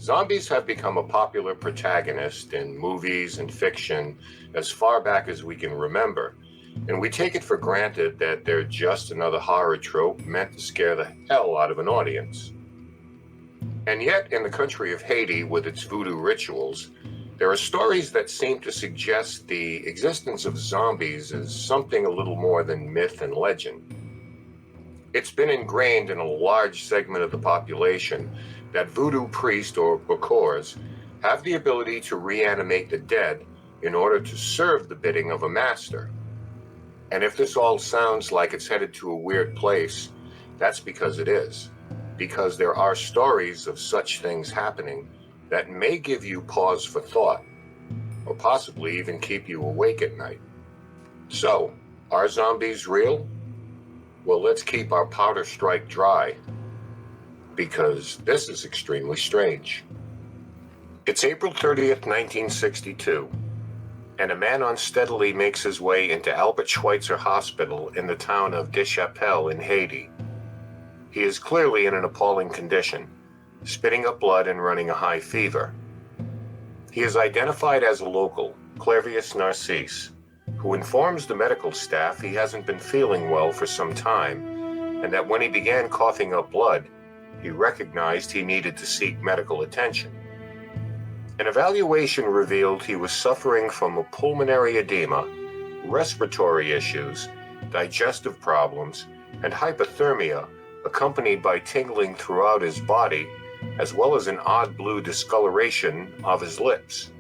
Zombies have become a popular protagonist in movies and fiction as far back as we can remember, and we take it for granted that they're just another horror trope meant to scare the hell out of an audience. And yet, in the country of Haiti, with its voodoo rituals, there are stories that seem to suggest the existence of zombies as something a little more than myth and legend. It's been ingrained in a large segment of the population that voodoo priests or bokors have the ability to reanimate the dead in order to serve the bidding of a master. And if this all sounds like it's headed to a weird place, that's because it is. Because there are stories of such things happening that may give you pause for thought, or possibly even keep you awake at night. So, are zombies real? Well, let's keep our powder strike dry, because this is extremely strange. It's April 30th, 1962, and a man unsteadily makes his way into Albert Schweitzer Hospital in the town of Deschapelles in Haiti. He is clearly in an appalling condition, spitting up blood and running a high fever. He is identified as a local, Clairvius Narcisse, who informs the medical staff he hasn't been feeling well for some time, and that when he began coughing up blood, he recognized he needed to seek medical attention. An evaluation revealed he was suffering from a pulmonary edema, respiratory issues, digestive problems, and hypothermia, accompanied by tingling throughout his body, as well as an odd blue discoloration of his lips.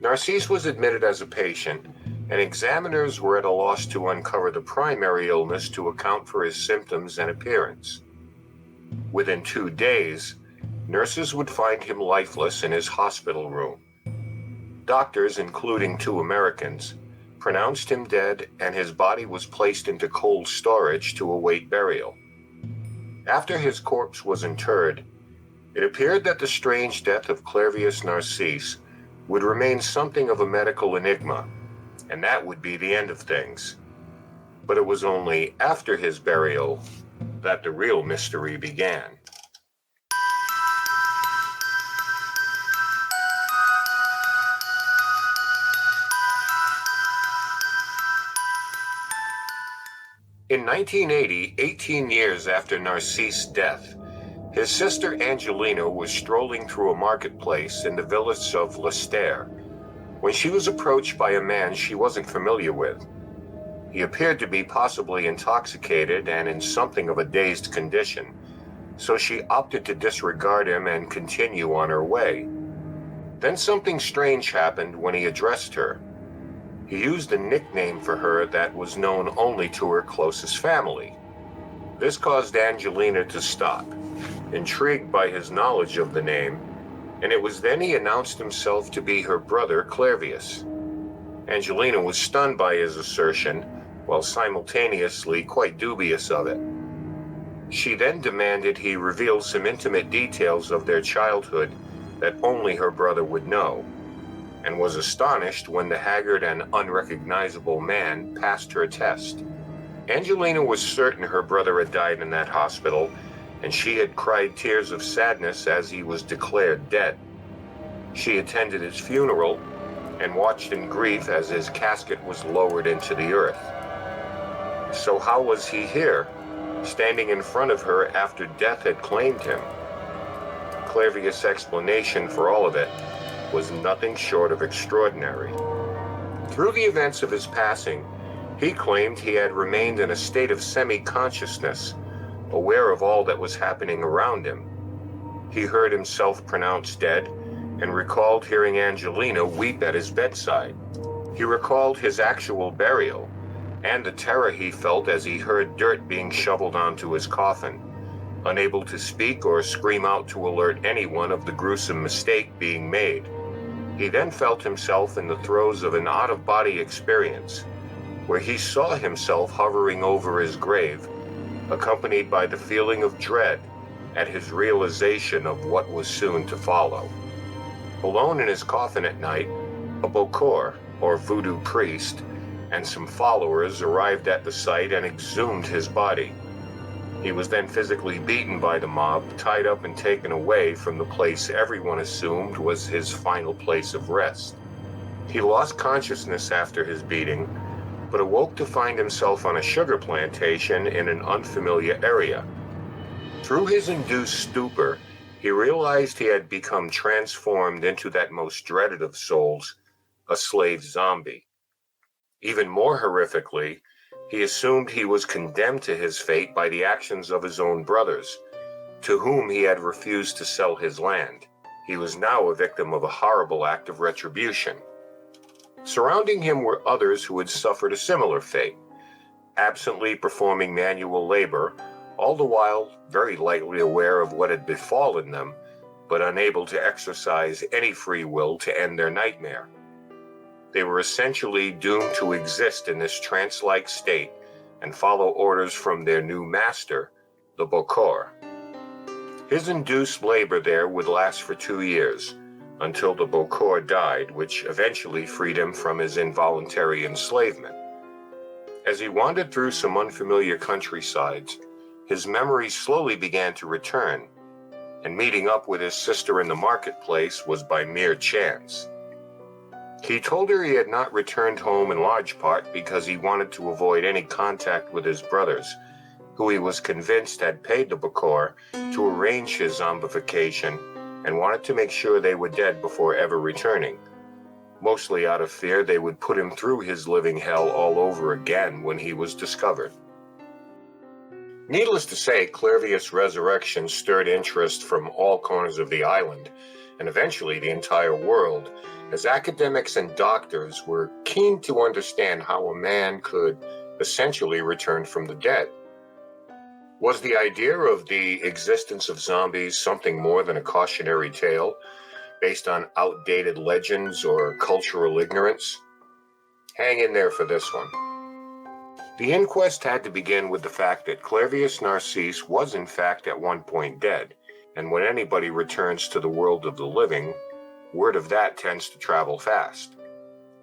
Narcisse was admitted as a patient, and examiners were at a loss to uncover the primary illness to account for his symptoms and appearance. Within 2 days, nurses would find him lifeless in his hospital room. Doctors, including 2 Americans, pronounced him dead, and his body was placed into cold storage to await burial. After his corpse was interred, it appeared that the strange death of Clairvius Narcisse would remain something of a medical enigma, and that would be the end of things. But it was only after his burial that the real mystery began. In 1980, 18 years after Narcisse's death, his sister Angelina was strolling through a marketplace in the village of Leicester when she was approached by a man she wasn't familiar with. He appeared to be possibly intoxicated and in something of a dazed condition, so she opted to disregard him and continue on her way. Then something strange happened when he addressed her. He used a nickname for her that was known only to her closest family. This caused Angelina to stop, intrigued by his knowledge of the name, and it was then he announced himself to be her brother Clairvius. Angelina was stunned by his assertion, while simultaneously quite dubious of it. She then demanded he reveal some intimate details of their childhood that only her brother would know, and was astonished when the haggard and unrecognizable man passed her test. Angelina was certain her brother had died in that hospital, and she had cried tears of sadness as he was declared dead. She attended his funeral and watched in grief as his casket was lowered into the earth. So how was he here, standing in front of her after death had claimed him? Clairvius' explanation for all of it was nothing short of extraordinary. Through the events of his passing, he claimed he had remained in a state of semi-consciousness, aware of all that was happening around him. He heard himself pronounced dead and recalled hearing Angelina weep at his bedside. He recalled his actual burial and the terror he felt as he heard dirt being shoveled onto his coffin, unable to speak or scream out to alert anyone of the gruesome mistake being made. He then felt himself in the throes of an out-of-body experience, where he saw himself hovering over his grave, accompanied by the feeling of dread at his realization of what was soon to follow. Alone in his coffin at night, a bokor, or voodoo priest, and some followers arrived at the site and exhumed his body. He was then physically beaten by the mob, tied up and taken away from the place everyone assumed was his final place of rest. He lost consciousness after his beating, but awoke to find himself on a sugar plantation in an unfamiliar area. Through his induced stupor, he realized he had become transformed into that most dreaded of souls, a slave zombie. Even more horrifically, he assumed he was condemned to his fate by the actions of his own brothers, to whom he had refused to sell his land. He was now a victim of a horrible act of retribution. Surrounding him were others who had suffered a similar fate, absently performing manual labor, all the while very lightly aware of what had befallen them, but unable to exercise any free will to end their nightmare. They were essentially doomed to exist in this trance-like state and follow orders from their new master, the Bokor. His induced labor there would last for 2 years, until the Bokor died, which eventually freed him from his involuntary enslavement. As he wandered through some unfamiliar countrysides, his memories slowly began to return, and meeting up with his sister in the marketplace was by mere chance. He told her he had not returned home in large part because he wanted to avoid any contact with his brothers, who he was convinced had paid the Bokor to arrange his zombification and wanted to make sure they were dead before ever returning, mostly out of fear they would put him through his living hell all over again when he was discovered. Needless to say, Clairvius' resurrection stirred interest from all corners of the island, and eventually the entire world, as academics and doctors were keen to understand how a man could essentially return from the dead. Was the idea of the existence of zombies something more than a cautionary tale based on outdated legends or cultural ignorance? Hang in there for this one. The inquest had to begin with the fact that Clairvius Narcisse was in fact at one point dead, and when anybody returns to the world of the living, word of that tends to travel fast.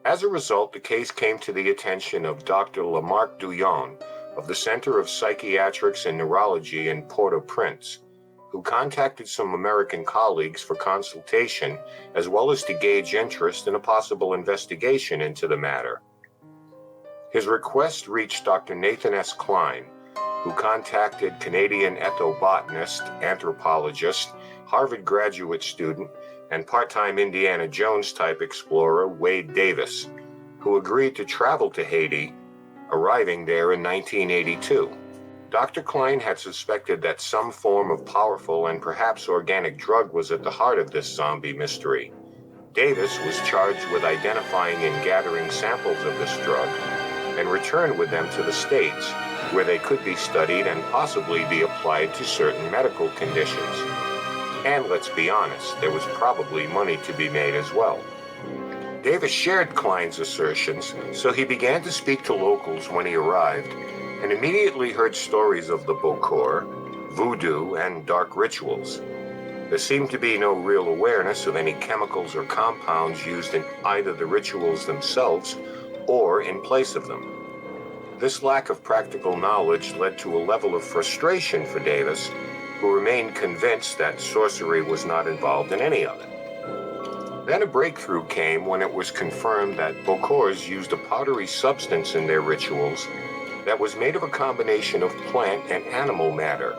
As a result, the case came to the attention of Dr. Lamarck Douillon of the Center of Psychiatrics and Neurology in Port-au-Prince, who contacted some American colleagues for consultation as well as to gauge interest in a possible investigation into the matter. His request reached Dr. Nathan S. Klein, who contacted Canadian ethnobotanist, anthropologist, Harvard graduate student, and part-time Indiana Jones-type explorer Wade Davis, who agreed to travel to Haiti, arriving there in 1982. Dr. Klein had suspected that some form of powerful and perhaps organic drug was at the heart of this zombie mystery. Davis was charged with identifying and gathering samples of this drug and returned with them to the States, where they could be studied and possibly be applied to certain medical conditions. And let's be honest, there was probably money to be made as well. Davis shared Klein's assertions, so he began to speak to locals when he arrived, and immediately heard stories of the Bokor, voodoo, and dark rituals. There seemed to be no real awareness of any chemicals or compounds used in either the rituals themselves or in place of them. This lack of practical knowledge led to a level of frustration for Davis, who remained convinced that sorcery was not involved in any of it. Then a breakthrough came when it was confirmed that Bokors used a powdery substance in their rituals that was made of a combination of plant and animal matter.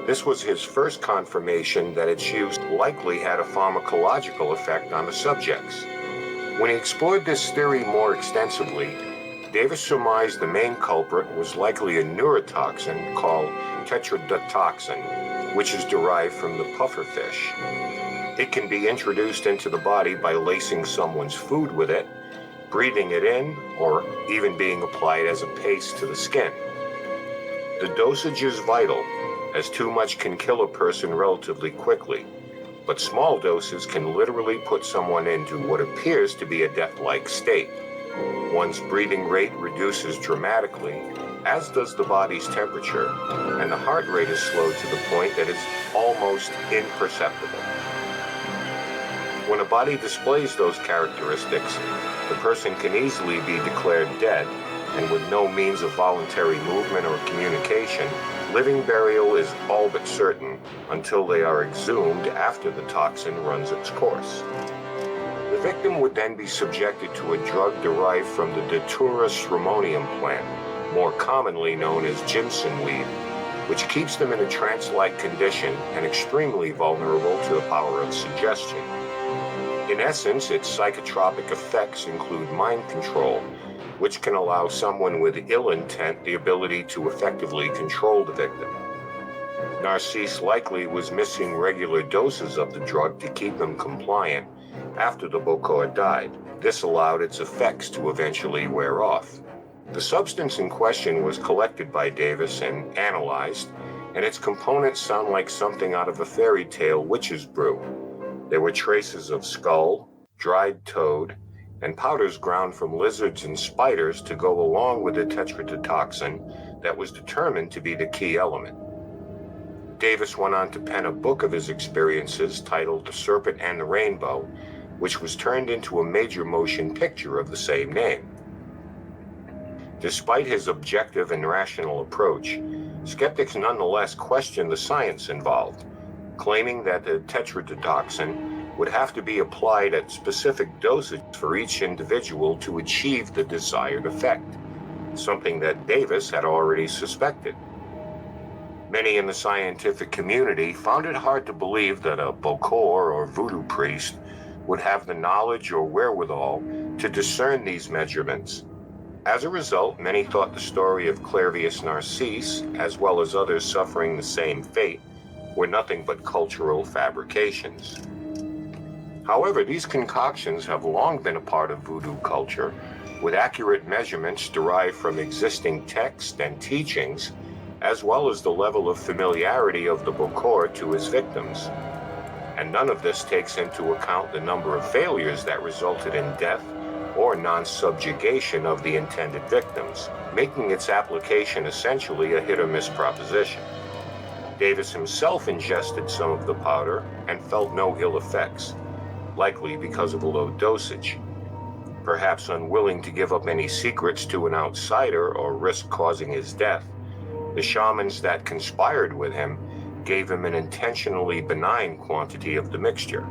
This was his first confirmation that its use likely had a pharmacological effect on the subjects. When he explored this theory more extensively, Davis surmised the main culprit was likely a neurotoxin called tetrodotoxin, which is derived from the pufferfish. It can be introduced into the body by lacing someone's food with it, breathing it in, or even being applied as a paste to the skin. The dosage is vital, as too much can kill a person relatively quickly, but small doses can literally put someone into what appears to be a death-like state. One's breathing rate reduces dramatically, as does the body's temperature, and the heart rate is slowed to the point that it's almost imperceptible. When a body displays those characteristics, the person can easily be declared dead, and with no means of voluntary movement or communication, living burial is all but certain until they are exhumed after the toxin runs its course. The victim would then be subjected to a drug derived from the Datura stramonium plant, more commonly known as ginseng weed, which keeps them in a trance-like condition and extremely vulnerable to the power of suggestion. In essence, its psychotropic effects include mind control, which can allow someone with ill intent the ability to effectively control the victim. Narcisse likely was missing regular doses of the drug to keep him compliant after the Bokor died. This allowed its effects to eventually wear off. The substance in question was collected by Davis and analyzed, and its components sound like something out of a fairy tale witch's brew. There were traces of skull, dried toad, and powders ground from lizards and spiders to go along with the tetrodotoxin that was determined to be the key element. Davis went on to pen a book of his experiences titled The Serpent and the Rainbow, which was turned into a major motion picture of the same name. Despite his objective and rational approach, skeptics nonetheless questioned the science involved, claiming that the tetrodotoxin would have to be applied at specific dosages for each individual to achieve the desired effect, something that Davis had already suspected. Many in the scientific community found it hard to believe that a Bokor or voodoo priest would have the knowledge or wherewithal to discern these measurements. As a result, many thought the story of Clairvius Narcisse, as well as others suffering the same fate, were nothing but cultural fabrications. However, these concoctions have long been a part of voodoo culture, with accurate measurements derived from existing texts and teachings, as well as the level of familiarity of the Bokor to his victims. And none of this takes into account the number of failures that resulted in death or non-subjugation of the intended victims, making its application essentially a hit-or-miss proposition. Davis himself ingested some of the powder and felt no ill effects, likely because of a low dosage. Perhaps unwilling to give up any secrets to an outsider or risk causing his death, the shamans that conspired with him gave him an intentionally benign quantity of the mixture.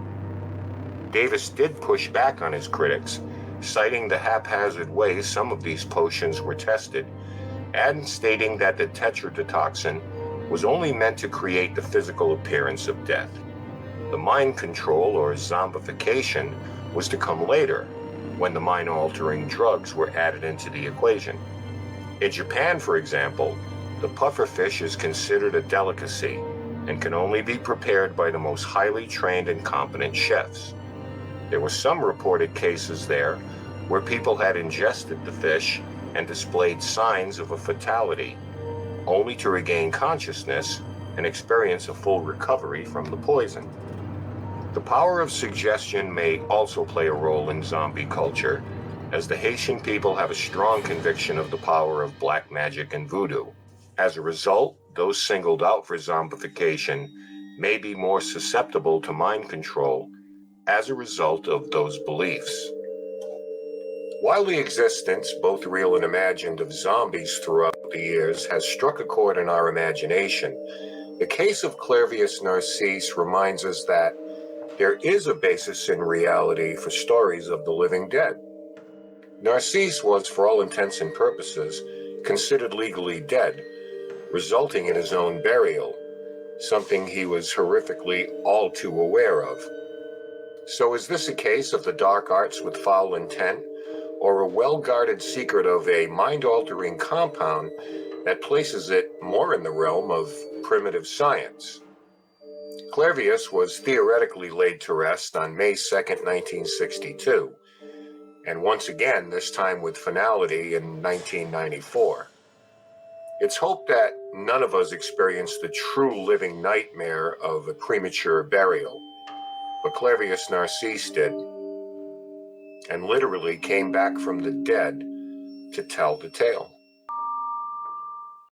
Davis did push back on his critics, citing the haphazard way some of these potions were tested, and stating that the tetrodotoxin was only meant to create the physical appearance of death. The mind control or zombification was to come later, when the mind-altering drugs were added into the equation. In Japan, for example, the pufferfish is considered a delicacy and can only be prepared by the most highly trained and competent chefs. There were some reported cases there where people had ingested the fish and displayed signs of a fatality, only to regain consciousness and experience a full recovery from the poison. The power of suggestion may also play a role in zombie culture, as the Haitian people have a strong conviction of the power of black magic and voodoo. As a result, those singled out for zombification may be more susceptible to mind control as a result of those beliefs. While the existence, both real and imagined, of zombies throughout the years has struck a chord in our imagination, the case of Clairvius Narcisse reminds us that there is a basis in reality for stories of the living dead. Narcisse was, for all intents and purposes, considered legally dead, resulting in his own burial, something he was horrifically all too aware of. So is this a case of the dark arts with foul intent, or a well-guarded secret of a mind-altering compound that places it more in the realm of primitive science? Clairvius was theoretically laid to rest on May 2nd, 1962, and once again, this time with finality in 1994. It's hoped that none of us experienced the true living nightmare of a premature burial, but Clairvius Narcisse did, and literally came back from the dead to tell the tale.